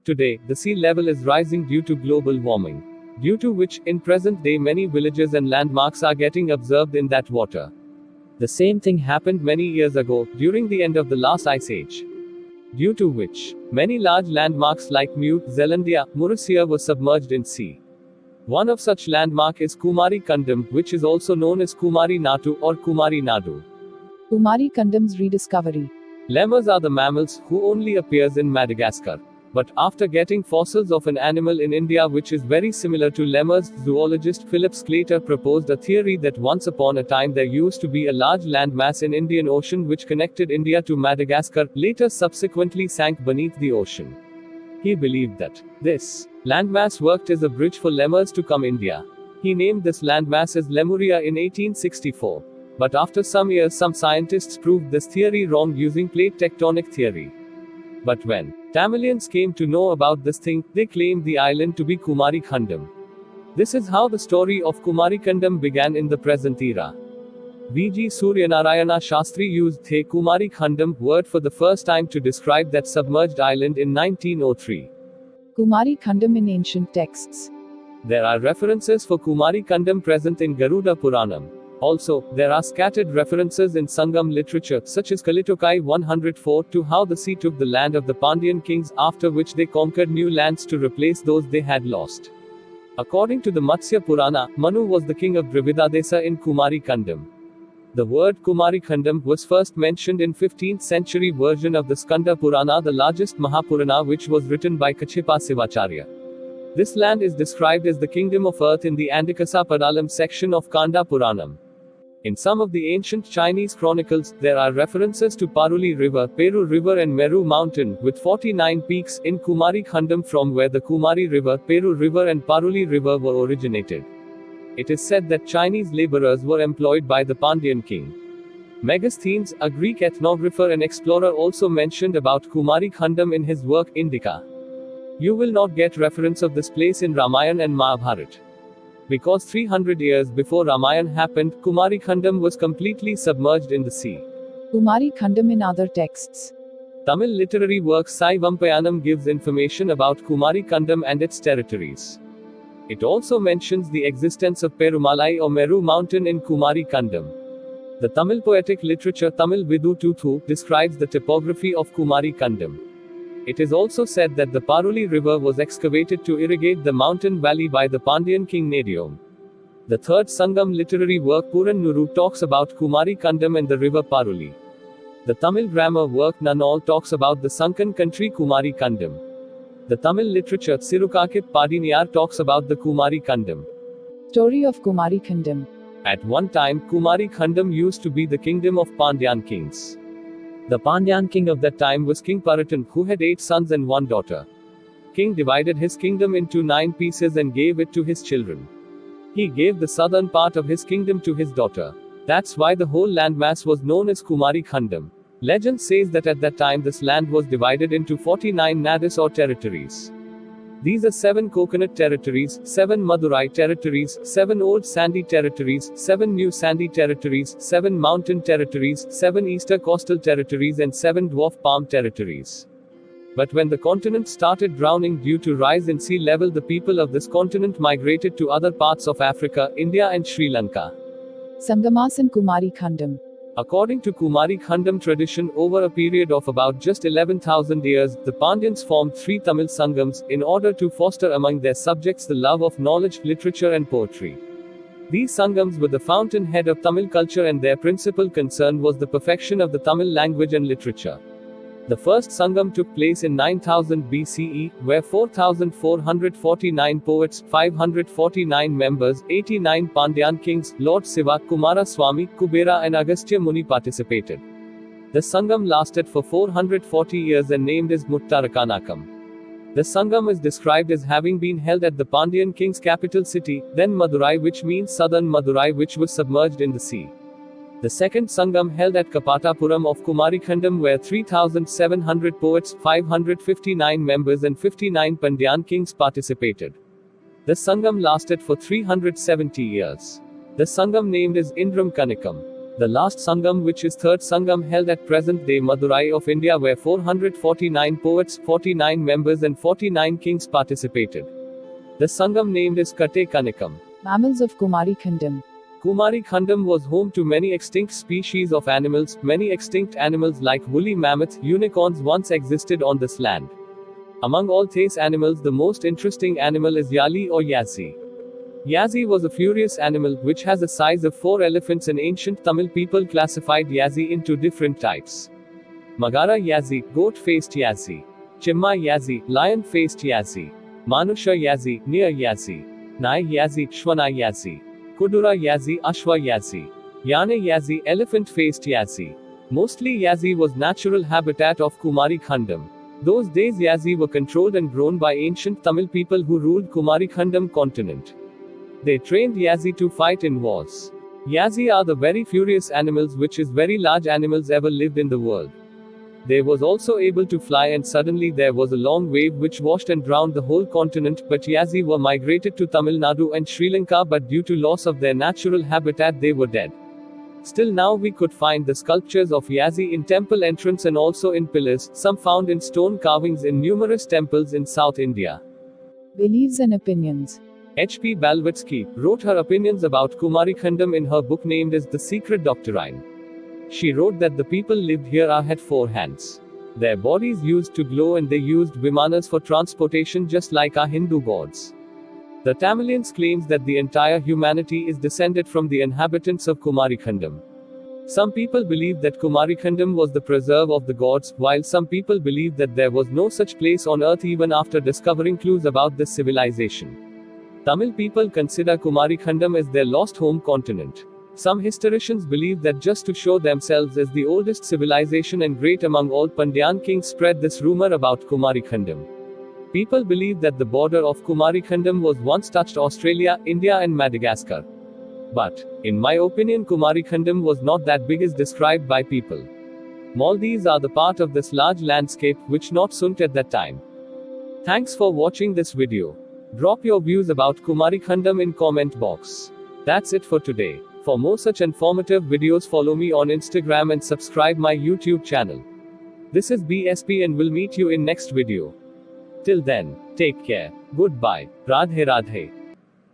Today, the sea level is rising due to global warming, due to which, in present day, many villages and landmarks are getting absorbed in that water. The same thing happened many years ago, during the end of the last ice age, due to which many large landmarks like New Zealandia, Mauritius were submerged in sea. One of such landmark is Kumari Kandam, which is also known as Kumari Nadu or Kumari Nadu. Kumari Kandam's rediscovery. Lemurs are the mammals who only appears in Madagascar. But after getting fossils of an animal in India which is very similar to lemurs, zoologist Philip Sclater proposed a theory that once upon a time there used to be a large landmass in Indian Ocean which connected India to Madagascar, later subsequently sank beneath the ocean. He believed that this landmass worked as a bridge for lemurs to come India. He named this landmass as Lemuria in 1864. But after some years some scientists proved this theory wrong using plate tectonic theory. But when Tamilians came to know about this thing, they claimed the island to be Kumarikhandam. This is how the story of Kumarikhandam began in the present era. V.G. Suryanarayana Shastri used the Kumarikhandam word for the first time to describe that submerged island in 1903. Kumari Kandam in ancient texts. There are references for Kumarikhandam present in Garuda Puranam. Also, there are scattered references in Sangam literature, such as Kalitokai 104, to how the sea took the land of the Pandyan kings, after which they conquered new lands to replace those they had lost. According to the Matsya Purana, Manu was the king of Dravidadesa in Kumari Kandam. The word Kumarikhandam was first mentioned in 15th century version of the Skanda Purana, the largest Mahapurana, which was written by Kachipa Sivacharya. This land is described as the kingdom of earth in the Andikasa Padalam section of Kanda Puranam. In some of the ancient Chinese chronicles, there are references to Paruli River, Peru River and Meru Mountain, with 49 peaks, in Kumari Khandam from where the Kumari River, Peru River and Paruli River were originated. It is said that Chinese laborers were employed by the Pandyan king. Megasthenes, a Greek ethnographer and explorer, also mentioned about Kumari Khandam in his work, Indica. You will not get reference of this place in Ramayana and Mahabharata. Because 300 years before Ramayana happened, Kumarikhandam was completely submerged in the sea. Kumari Kandam in other texts. Tamil literary work Sai Vampayanam gives information about Kumarikhandam and its territories. It also mentions the existence of Perumalai or Meru mountain in Kumarikhandam. The Tamil poetic literature Tamil Vidu Tuthu describes the topography of Kumarikhandam. It is also said that the Paruli River was excavated to irrigate the mountain valley by the Pandyan king Nediom. The third Sangam literary work Puran Nuru talks about Kumari Kandam and the river Paruli. The Tamil grammar work Nanal talks about the sunken country Kumari Kandam. The Tamil literature Sirukakip Padiniyar talks about the Kumari Kandam. Story of Kumari Kandam. At one time, Kumari Kandam used to be the kingdom of Pandyan kings. The Pandyan king of that time was King Paratan, who had 8 sons and 1 daughter. King divided his kingdom into 9 pieces and gave it to his children. He gave the southern part of his kingdom to his daughter. That's why the whole landmass was known as Kumari Khandam. Legend says that at that time this land was divided into 49 nadis or territories. These are 7 coconut territories, 7 Madurai territories, 7 old sandy territories, 7 new sandy territories, 7 mountain territories, 7 eastern coastal territories and 7 dwarf palm territories. But when the continent started drowning due to rise in sea level, the people of this continent migrated to other parts of Africa, India and Sri Lanka. Sangamas and Kumari Kandam. According to Kumari Kandam tradition, over a period of about just 11,000 years, the Pandyans formed 3 Tamil Sangams, in order to foster among their subjects the love of knowledge, literature and poetry. These Sangams were the fountainhead of Tamil culture and their principal concern was the perfection of the Tamil language and literature. The first Sangam took place in 9000 BCE, where 4449 poets, 549 members, 89 Pandyan kings, Lord Siva, Kumara Swami, Kubera and Agastya Muni participated. The Sangam lasted for 440 years and named as Muttarakanakam. The Sangam is described as having been held at the Pandyan king's capital city, then Madurai, which means southern Madurai, which was submerged in the sea. The second Sangam held at Kapatapuram of Kumarikhandam, where 3,700 poets, 559 members and 59 Pandyan kings participated. The Sangam lasted for 370 years. The Sangam named is Indram Kanikam. The last Sangam, which is third Sangam held at present-day Madurai of India, where 449 poets, 49 members and 49 kings participated. The Sangam named is Kate Kanikam. Mammals of Kumarikkandam. Kumarikkandam was home to many extinct species of animals. Many extinct animals like woolly mammoths, unicorns once existed on this land. Among all these animals, the most interesting animal is Yali or Yazi. Yazi was a furious animal, which has a size of 4 elephants. In ancient Tamil, people classified Yazi into different types. Magara Yazi, goat-faced Yazi. Chimma Yazi, lion-faced Yazi. Manusha Yazi, near Yazi. Nai Yazi, Shwana Yazi. Kudura Yazi, Ashwa Yazi. Yane Yazi, elephant-faced Yazi. Mostly Yazi was natural habitat of Kumarikkandam. Those days Yazi were controlled and grown by ancient Tamil people who ruled Kumarikkandam continent. They trained Yazi to fight in wars. Yazi are the very furious animals, which is very large animals ever lived in the world. They was also able to fly, and suddenly there was a long wave which washed and drowned the whole continent, but Yazi were migrated to Tamil Nadu and Sri Lanka, but due to loss of their natural habitat they were dead. Still now we could find the sculptures of Yazi in temple entrance and also in pillars, some found in stone carvings in numerous temples in South India. Beliefs and opinions. H.P. Blavatsky wrote her opinions about Kumarikkandam in her book named as The Secret Doctrine. She wrote that the people lived here had 4 hands. Their bodies used to glow and they used vimanas for transportation just like our Hindu gods. The Tamilians claims that the entire humanity is descended from the inhabitants of Kumarikkandam. Some people believe that Kumarikkandam was the preserve of the gods, while some people believe that there was no such place on earth even after discovering clues about this civilization. Tamil people consider Kumarikkandam as their lost home continent. Some historians believe that just to show themselves as the oldest civilization and great among all, Pandyan kings spread this rumor about Kumarikkandam. People believe that the border of Kumarikkandam was once touched Australia, India and Madagascar. But, in my opinion, Kumarikkandam was not that big as described by people. Maldives are the part of this large landscape, which not sunt at that time. Thanks for watching this video. Drop your views about Kumarikkandam in comment box. That's it for today. For more such informative videos, follow me on Instagram and subscribe my YouTube channel. This is BSP and we'll meet you in next video. Till then, take care. Goodbye. Radhe Radhe.